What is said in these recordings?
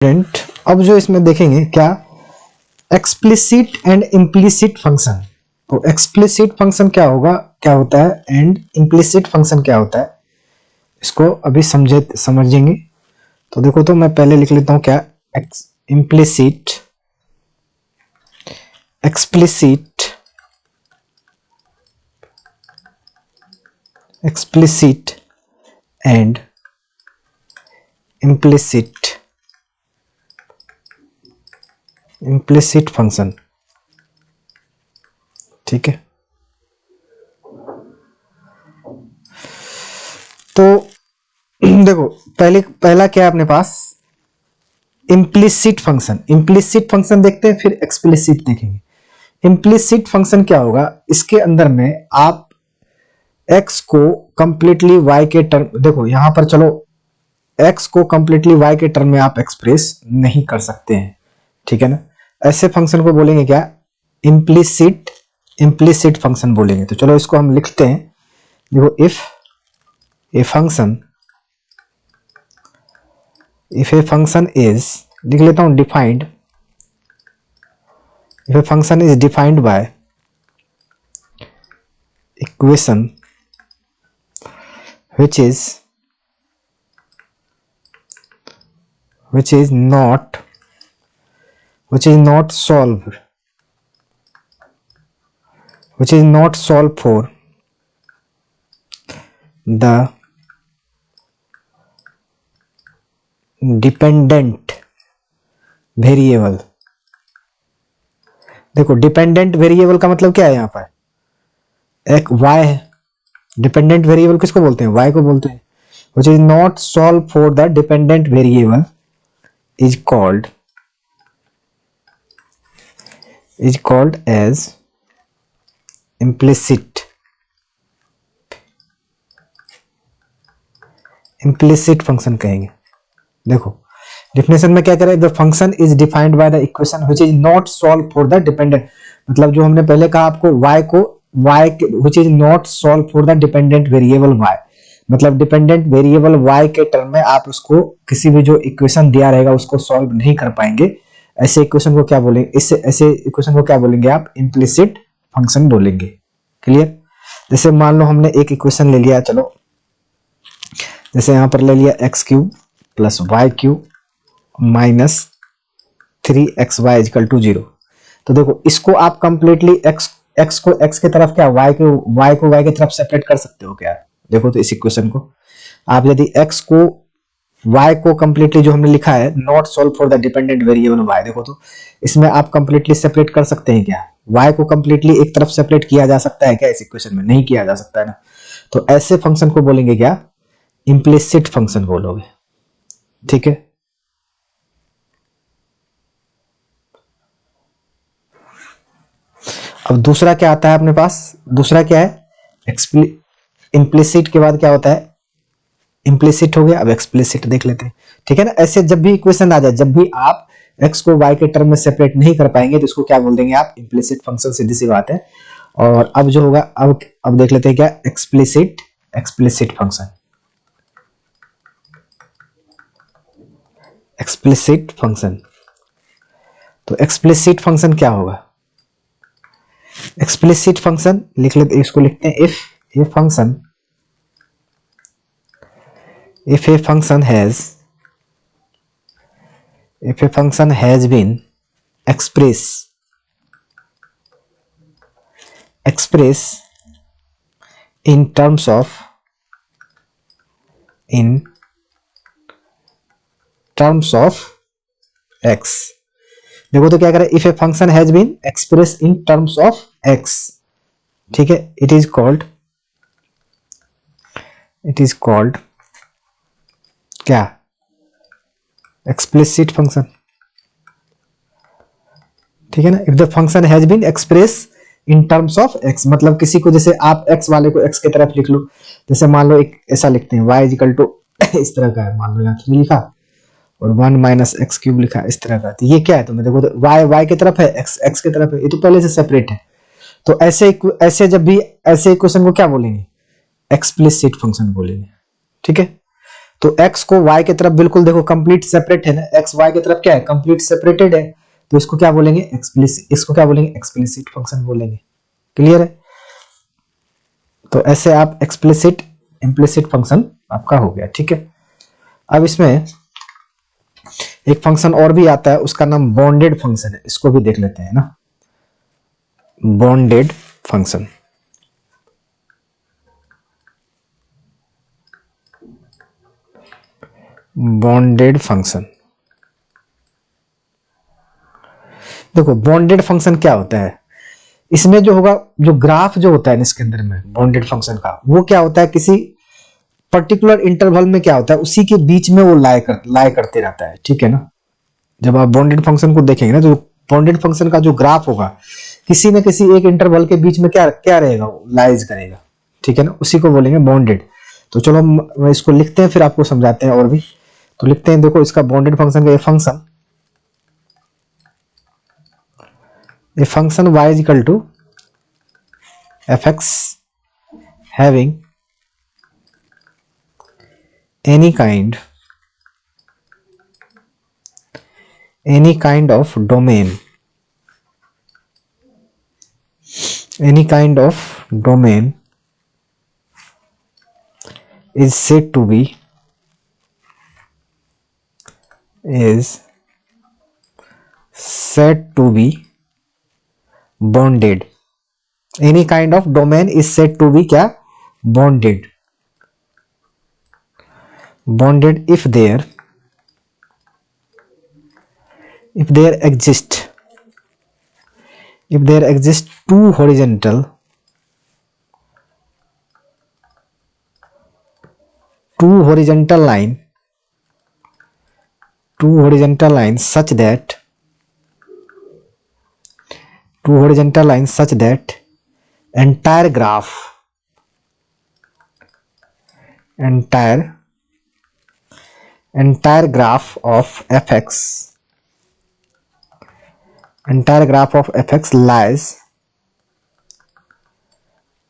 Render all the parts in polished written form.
Student अब जो इसमें देखेंगे क्या एक्सप्लिसिट एंड इम्प्लिसिट फंक्शन। तो एक्सप्लिसिट फंक्शन क्या होता है एंड इम्प्लिसिट फंक्शन क्या होता है, इसको अभी समझेंगे। तो देखो, तो मैं पहले लिख लेता हूं क्या implicit, explicit, explicit and implicit function. ठीक है, तो देखो पहला क्या है अपने पास, इम्प्लिसिट फंक्शन। इम्प्लिसिट फंक्शन देखते हैं, फिर एक्सप्लिसिट देखेंगे। इम्प्लिसिट फंक्शन क्या होगा, इसके अंदर में आप x को कंप्लीटली y के टर्म, देखो यहां पर चलो x को कंप्लीटली y के टर्म में आप एक्सप्रेस नहीं कर सकते हैं, ठीक है ना। ऐसे फंक्शन को बोलेंगे क्या, इम्प्लिसिट फंक्शन बोलेंगे। तो चलो इसको हम लिखते हैं। देखो, इफ ए फंक्शन इज, लिख लेता हूं defined, if a function is defined by equation which is not solved for the dependent variable। देखो, डिपेंडेंट वेरिएबल का मतलब क्या है, यहां पर एक y है। डिपेंडेंट वेरिएबल किसको बोलते हैं, y को बोलते हैं। which is not solved for the dependent variable is called as implicit function कहेंगे। देखो डिफिनेशन में क्या करें, the function is defined by the equation which is not solve for the dependent, मतलब जो हमने पहले कहा आपको y which is not solve for the dependent variable y, मतलब डिपेंडेंट वेरिएबल y के टर्म में आप उसको किसी भी जो इक्वेशन दिया रहेगा उसको सॉल्व नहीं कर पाएंगे। ऐसे इक्वेशन को क्या बोलेंगे, ऐसे इक्वेशन को क्या बोलेंगे आप, इम्प्लिसिट फंक्शन बोलेंगे। क्लियर। जैसे मान लो हमने एक इक्वेशन ले लिया, चलो जैसे यहां पर ले लिया x cube plus y cube minus 3xy equal to 0। तो देखो इसको आप कंप्लीटली x को x की तरफ, क्या y को y की तरफ सेपरेट कर सकते हो क्या। देखो तो इस इक्वेशन को आप यदि x को y को कंप्लीटली जो हमने लिखा है not solve for the dependent variable y, देखो तो इसमें आप कंप्लीटली सेपरेट कर सकते हैं क्या, y को कंप्लीटली एक तरफ सेपरेट किया जा सकता है क्या, इस इक्वेशन में नहीं किया जा सकता है ना। तो ऐसे फंक्शन को बोलेंगे क्या, इम्प्लिसिट फंक्शन बोलोगे। ठीक है, अब दूसरा क्या आता है अपने पास, दूसरा क्या है इम्प्लिसिट के बाद क्या होता है, इम्प्लिसिट हो गया। अब एक्सप्लिसिट देख लेते हैं, ठीक है ना। ऐसे जब भी इक्वेशन आ जाए, जब भी आप x को y के टर्म में सेपरेट नहीं कर पाएंगे तो इसको क्या बोल देंगे आप, इम्प्लिसिट फंक्शन, सीधी सी बात है। और अब जो होगा, अब देख लेते हैं क्या, एक्सप्लिसिट फंक्शन। एक्सप्लिसिट फंक्शन, तो एक्सप्लिसिट फंक्शन क्या होगा, एक्सप्लिसिट फंक्शन लिख लेते, इसको लिखते हैं if a function has been express in terms of x। देखो तो क्या करें, if a function has been express in terms of x, ठीक है, इट इज कॉल्ड क्या, एक्सप्लिसिट फंक्शन। ठीक है ना। If the function has been express in terms of x, मतलब किसी को, जैसे आप x वाले को x की तरफ लिख लो, जैसे मान लो एक ऐसा लिखते हैं y इक्वल टू इस तरह का है, मान लो यहाँ 3 लिखा और 1 माइनस एक्स क्यूब लिखा इस तरह का। तो ये क्या है, तुम्हें देखो तो y की तरफ है, x की तरफ है, ये तो पहले से सेपरेट है। तो ऐसे जब भी ऐसे इक्वेशन को क्या बोलेंगे, एक्सप्लिसिट फंक्शन बोलेंगे। ठीक है, तो x को y की तरफ बिल्कुल देखो कंप्लीट सेपरेट है ना, x y की तरफ क्या है, कंप्लीट सेपरेटेड है, तो इसको क्या बोलेंगे, एक्सप्लिसिट, इसको क्या बोलेंगे, एक्सप्लिसिट फंक्शन बोलेंगे। क्लियर है? तो ऐसे आप एक्सप्लिसिट इम्प्लिसिट फंक्शन आपका हो गया। ठीक है, अब इसमें एक फंक्शन और भी आता है, उसका नाम बॉन्डेड फंक्शन है, इसको भी देख लेते हैं ना। बॉन्डेड फंक्शन, बॉन्डेड फंक्शन, देखो बॉन्डेड फंक्शन क्या होता है, इसमें जो होगा, जो ग्राफ जो होता है इसके अंदर में बॉन्डेड फंक्शन का, वो क्या होता है, किसी पर्टिकुलर इंटरवल में क्या होता है, उसी के बीच में वो लाई करते रहता है। ठीक है ना, जब आप बॉन्डेड फंक्शन को देखेंगे ना, तो बॉन्डेड फंक्शन का जो ग्राफ होगा, किसी न किसी एक इंटरवल के बीच में क्या क्या रहेगा, लाइज करेगा। ठीक है ना, उसी को बोलेंगे बॉन्डेड। तो चलो हम इसको लिखते हैं, फिर आपको समझाते हैं और भी। तो लिखते हैं, देखो इसका बॉन्डेड फंक्शन का ये function y is equal to fx having any kind of domain, any kind of domain is said to be bonded. Any kind of domain is said to be क्या, bonded if there exist two horizontal lines such that entire graph of fx lies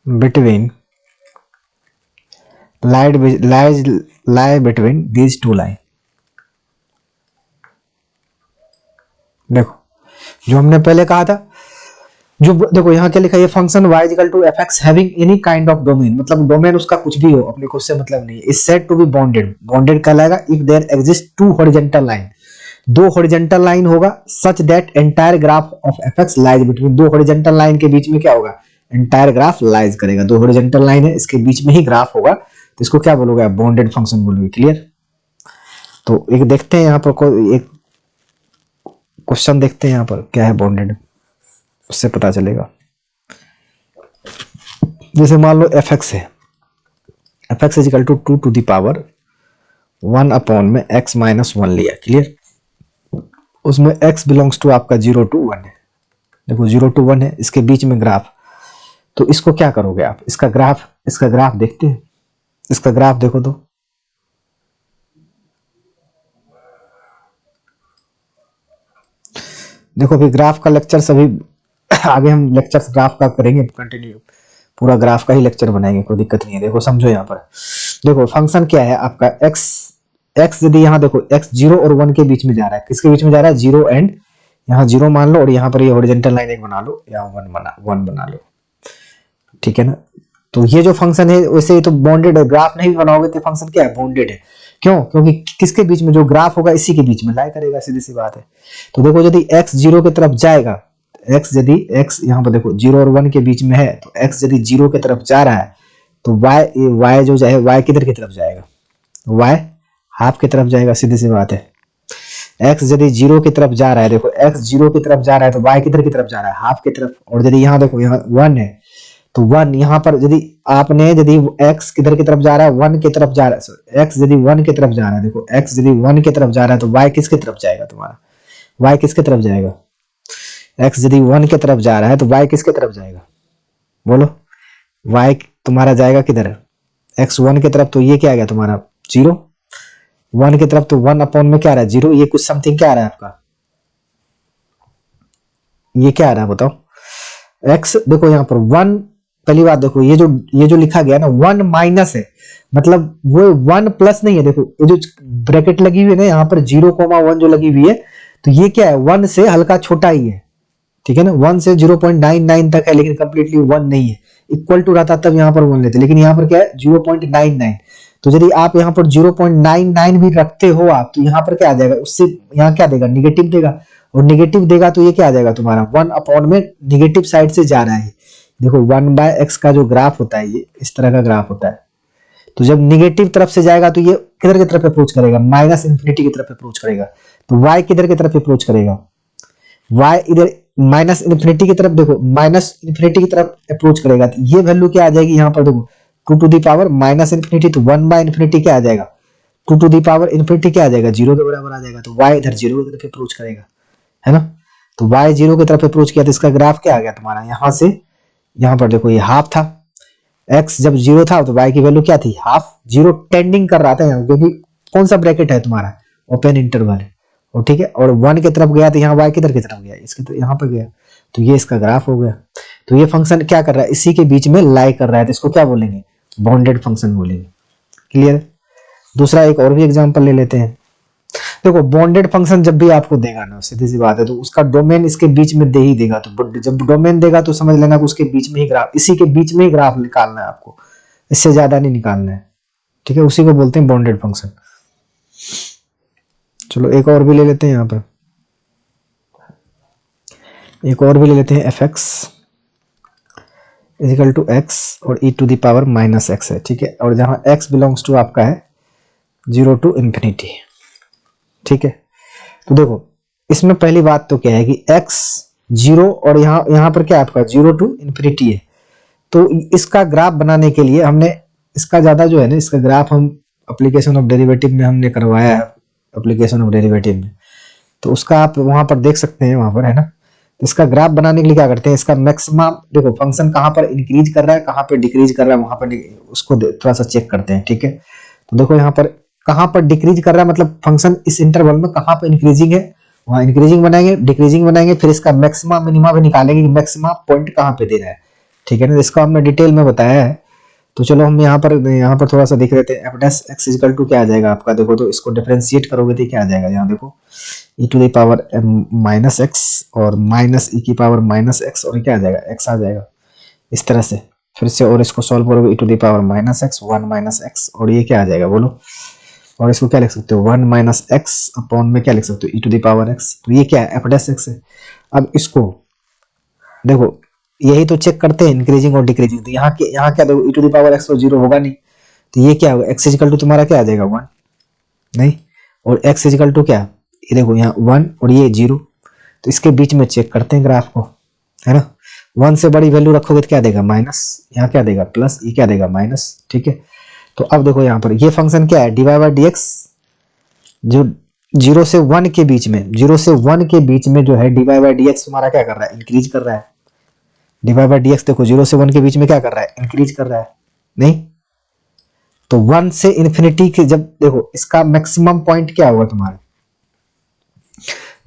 between these two lines। देखो जो हमने पहले कहा था, जो देखो यहाँ क्या लिखा है, ये function y equal to fx having any kind of domain, मतलब डोमेन उसका कुछ भी हो, अपने को उससे मतलब नहीं है, is said to be bonded. Bonded कहलाएगा if there exist two horizontal line, दो हॉरिजॉन्टल लाइन होगा, such that entire graph of fx lies between, दो हॉरिजॉन्टल लाइन के बीच में क्या होगा, एंटायर ग्राफ लाइज करेगा। दो हॉरिजॉन्टल लाइन है, इसके बीच में ही ग्राफ होगा, तो इसको क्या बोलोगे आप, बॉन्डेड फंक्शन बोलोगे। क्लियर? तो एक देखते हैं यहाँ पर, एक क्वेश्चन देखते हैं यहाँ पर क्या है बॉन्डेड, उससे पता चलेगा। जैसे मान लो fx है, fx is equal to 2 to the power 1 upon में x माइनस 1 लिया। क्लियर? उसमें x बिलोंग्स टू आपका 0 to 1 है, देखो 0 to 1 है, इसके बीच में ग्राफ, तो इसको क्या करोगे आप, इसका ग्राफ देखते हैं, इसका ग्राफ देखो तो देखो अभी ग्राफ का लेक्चर सभी आगे हम लेक्चर ग्राफ का करेंगे कंटिन्यू, पूरा ग्राफ का ही लेक्चर बनाएंगे, कोई दिक्कत नहीं है। देखो समझो यहाँ पर, देखो फंक्शन क्या है आपका, x यदि यहाँ देखो x 0 और 1 के बीच में जा रहा है, किसके बीच में जा रहा है, 0 एंड यहाँ 0 मान लो, और यहाँ पर ये हॉरिजॉन्टल लाइन एक बना लो, या 1 बना लो। ठीक है ना, तो ये जो फंक्शन है वैसे ही तो बॉन्डेड है, ग्राफ नहीं बनाओगे तो फंक्शन क्या है, बॉन्डेड है। क्यों? क्योंकि किसके बीच में जो ग्राफ होगा इसी के बीच में लाई करेगा, सीधी सी बात है। तो देखो यदि x 0 की तरफ जाएगा, यदि x यहाँ पर देखो 0 और 1 के बीच में है, तो x यदि 0 की तरफ जा रहा है, तो y जो है y किधर की तरफ जाएगा, y हाफ की तरफ जाएगा, सीधी सी बात है। x यदि 0 की तरफ जा रहा है, देखो x 0 की तरफ जा रहा है, तो y किधर की तरफ जा रहा है, हाफ की तरफ। और यदि यहाँ देखो यहाँ 1 है, तो 1 यहाँ पर यदि x किधर की तरफ जा रहा है, 1 की तरफ जा रहा है, x यदि 1 की तरफ जा रहा है, देखो x यदि 1 की तरफ जा रहा है, तो y किसकी तरफ जाएगा तुम्हारा, y किसकी तरफ जाएगा, x यदि 1 की तरफ जा रहा है तो y किसकी तरफ जाएगा, बोलो, y तुम्हारा जाएगा किधर, x 1 की तरफ, तो ये क्या आ गया तुम्हारा 0, 1 की तरफ तो 1 अपॉन में क्या आ रहा है 0, ये कुछ समथिंग क्या आ रहा है आपका, ये क्या आ रहा है बताओ, x देखो यहाँ पर 1 पहली बात देखो, ये जो लिखा गया ना 1 माइनस है, मतलब वो 1 प्लस नहीं है। देखो ये जो ब्रैकेट लगी हुई है ना यहाँ पर 0,1 जो लगी हुई है, तो ये क्या है 1 से हल्का छोटा ही है, ठीक है ना। 1 से 0.99 तक है, लेकिन कंप्लीटली 1 नहीं है। इक्वल टू रहता तब यहाँ पर 1 लेते, लेकिन यहाँ पर क्या है 0.99। तो यदि आप यहाँ पर 0.99 भी रखते हो आप, तो यहाँ पर क्या आ जाएगा, उससे यहाँ क्या देगा, निगेटिव देगा, और निगेटिव देगा तो ये क्या आ जाएगा तुम्हारा 1 अपॉन में निगेटिव साइड से जा रहा है। देखो 1/x का जो ग्राफ होता है ये इस तरह का ग्राफ होता है। तो जब निगेटिव तरफ से जाएगा तो ये किधर की तरफ अप्रोच करेगा, माइनस इन्फिनिटी की तरफ अप्रोच करेगा। तो y किधर की तरफ अप्रोच करेगा, y इधर माइनस इन्फिनिटी की तरफ, देखो माइनस इन्फिनिटी की तरफ अप्रोच करेगा। तो ये वैल्यू क्या आ जाएगी यहाँ पर, देखो 2 to the power minus infinity, तो 1/इन्फिनिटी क्या आ जाएगा, 2 टू दी पावर इन्फिनिटी क्या आ जाएगा, 0 के बराबर आ जाएगा। तो y इधर 0 की तरफ अप्रोच करेगा, है ना। तो y 0 की तरफ अप्रोच किया तो इसका ग्राफ क्या आ गया तुम्हारा, यहाँ से यहाँ पर देखो ये हाफ था, x जब 0 था तो y की वैल्यू क्या थी, हाफ। 0 टेंडिंग कर रहा था यहाँ, क्योंकि कौन सा ब्रैकेट है तुम्हारा, ओपन इंटरवल है, और ठीक है, और 1 की तरफ गया तो यहाँ y किधर की तरफ गया, इसके तो यहाँ पर गया। तो ये इसका ग्राफ हो गया। तो ये फंक्शन क्या कर रहा है, इसी के बीच में लाई कर रहा है, तो इसको क्या बोलेंगे, बाउंडेड फंक्शन बोलेंगे। क्लियर। दूसरा एक और भी एग्जांपल ले लेते हैं। देखो बॉन्डेड फंक्शन जब भी आपको देगा ना, सीधी सी बात है, तो उसका डोमेन इसके बीच में दे ही देगा। तो जब डोमेन देगा तो समझ लेना कि उसके बीच में ही ग्राफ, इसी के बीच में ही ग्राफ निकालना है आपको, इससे ज्यादा नहीं निकालना है, ठीक है। उसी को बोलते हैं बॉन्डेड फंक्शन। चलो एक और भी ले लेते हैं, यहाँ पर एक और भी ले लेते हैं, f x is equal to x और e to the power minus x है, ठीक है। और जहां एक्स बिलोंग्स टू आपका है 0 टू इन्फिनिटी, ठीक है। तो देखो इसमें पहली बात तो क्या है कि x 0 और यहाँ पर क्या आपका 0 टू इन्फिनिटी है। तो इसका ग्राफ बनाने के लिए हमने इसका ज्यादा जो है ना, इसका ग्राफ हम एप्लीकेशन ऑफ डेरिवेटिव में हमने करवाया है, एप्लीकेशन ऑफ डेरिवेटिव में, तो उसका आप वहां पर देख सकते हैं, वहां पर है ना। तो इसका ग्राफ बनाने के लिए क्या करते हैं, इसका मैक्सिमम देखो फंक्शन कहाँ पर इंक्रीज कर रहा है, कहाँ पर डिक्रीज कर रहा है, वहां पर उसको थोड़ा सा चेक करते हैं, ठीक है। तो देखो यहाँ पर कहां पर डिक्रीज कर रहा है, मतलब फंक्शन इस इंटरवल में कहां पर इंक्रीजिंग है, वहां इंक्रीजिंग बनाएंगे, डिक्रीजिंग बनाएंगे, फिर इसका मैक्सिमा मिनिमा भी निकालेंगे कि मैक्सिमा पॉइंट कहां पे दे रहा है, ठीक है ना। इसका हमने डिटेल में बताया है। तो चलो हम यहाँ पर थोड़ा सा देख लेते हैं। F dash x equal to क्या आ जाएगा आपका, देखो तो इसको डिफरेंशिएट करोगे तो क्या आ जाएगा, यहाँ देखो e to the power minus x और माइनस e की पावर माइनस एक्स, और क्या आ जाएगा, x आ जाएगा इस तरह से। फिर से और इसको सॉल्व करोगे e to the power minus x 1 minus x, और ये क्या आ जाएगा बोलो, और इसको क्या लिख सकते हो 1 माइनस एक्स अपॉन में क्या लिख सकते हो e to the power x। तो ये क्या है, एफ डैश एक्स है। अब इसको देखो यही तो चेक करते हैं इंक्रीजिंग और डिक्रीजिंग। तो यहाँ क्या देखो e to the power x तो 0 होगा नहीं, तो ये क्या होगा, x इक्वल टू तुम्हारा क्या आ जाएगा 1 नहीं, और x इक्वल टू क्या, ये देखो यहाँ 1 और ये 0। तो इसके बीच में चेक करते हैं ग्राफ को, है ना। 1 से बड़ी वैल्यू रखोगे तो क्या देगा माइनस, यहाँ क्या देगा प्लस, ये क्या देगा माइनस, ठीक है। तो अब देखो यहाँ पर ये फंक्शन क्या है, dy बाई डी एक्स, जो 0 से 1 के बीच में, 0 से 1 के बीच में जो है dy बाई डी एक्स तुम्हारा क्या कर रहा है, इंक्रीज कर रहा है। dy बाई डी एक्स देखो 0 से 1 के बीच में क्या कर रहा है, इंक्रीज कर रहा है नहीं। तो 1 से इन्फिनिटी के जब देखो इसका मैक्सिमम पॉइंट क्या होगा तुम्हारा,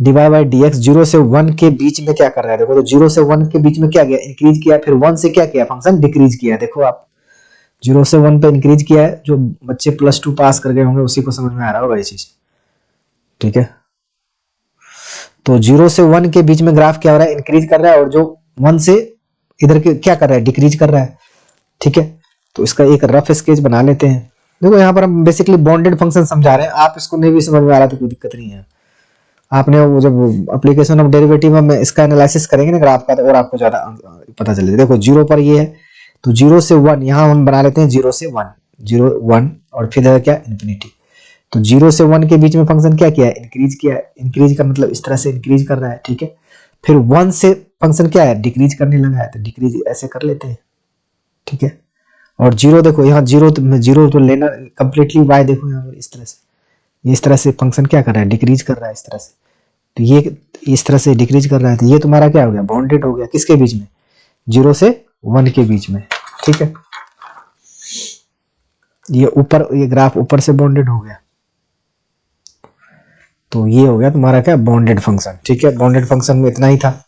dy बाई डी एक्स 0 से 1 के बीच में क्या कर रहा है, देखो तो 0 से 1 के बीच में क्या गया, इंक्रीज किया, फिर 1 से क्या किया, फंक्शन डिक्रीज किया। देखो आप 0 से 1 पे इंक्रीज किया है, जो बच्चे +2 पास कर गए होंगे उसी को समझ में आ रहा होगा ये चीज, ठीक है। तो 0 से 1 के बीच में ग्राफ क्या हो रहा है, इंक्रीज कर रहा है, और जो 1 से इधर के क्या कर रहा है, डिक्रीज कर रहा है, ठीक है। तो इसका एक रफ स्केच बना लेते हैं। देखो यहाँ पर हम बेसिकली बॉन्डेड फंक्शन समझा रहे हैं, आप इसको नहीं भी समझ में आ रहा तो कोई दिक्कत नहीं है। आपने वो जब एप्लीकेशन ऑफ डेरिवेटिव में इसका एनालिसिस करेंगे ना ग्राफ का, तो और आपको ज्यादा पता चलेगा। देखो 0 पर ये है, तो 0 से 1 यहाँ हम बना लेते हैं 0 से 1, 0 1 और फिर क्या इन्फिनिटी। तो 0 से 1 के बीच में फंक्शन क्या किया है, इंक्रीज किया है। इंक्रीज का मतलब इस तरह से इंक्रीज कर रहा है, ठीक है। फिर 1 से फंक्शन क्या है, डिक्रीज करने लगा है, तो डिक्रीज ऐसे कर लेते हैं, ठीक है। और 0 देखो यहाँ 0 तो लेना कंप्लीटली y, देखो यहाँ पर इस तरह से, ये इस तरह से फंक्शन क्या कर रहा है, डिक्रीज कर रहा है इस तरह से। तो ये इस तरह से डिक्रीज कर रहा है, तो ये तुम्हारा क्या हो गया, बाउंडेड हो गया। किसके बीच में, 0 से 1 के बीच में, ठीक है। ये ऊपर, ये ग्राफ ऊपर से बाउंडेड हो गया, तो ये हो गया तुम्हारा क्या, बाउंडेड फंक्शन, ठीक है। बाउंडेड फंक्शन में इतना ही था।